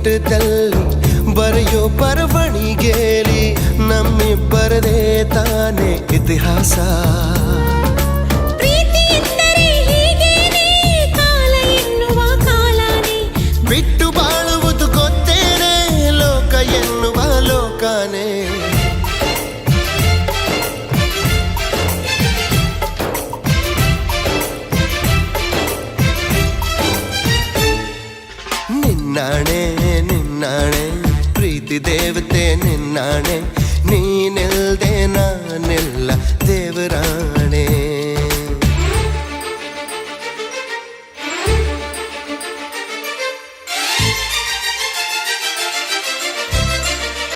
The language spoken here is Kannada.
ಪುಟದಲ್ಲಿ ಬರೆಯೋ ಬರವಣಿಗೆಲಿ ನಮ್ಮಿಬ್ಬರದೇ ತಾನೇ ಇತಿಹಾಸ. ಪ್ರೀತಿ ಎಂದರೆ ಹೀಗೇನೆ, ಕಾಲ ಎನ್ನುವ ಕಾಲನೇ ಬಿಟ್ಟು ಬಾಳುವುದು ಗೊತ್ತೇನೆ, ಲೋಕ ಎನ್ನುವ ಲೋಕನೇ. ನಿನ್ನಾಣೆ ನಿನ್ನಾಣೆ ಪ್ರೀತಿ ದೇವತೆ ನಿನ್ನಾಣೆ, ನೀನಿಲ್ದೆ ನಾನೆಲ್ಲ ದೇವರಾಣೆ.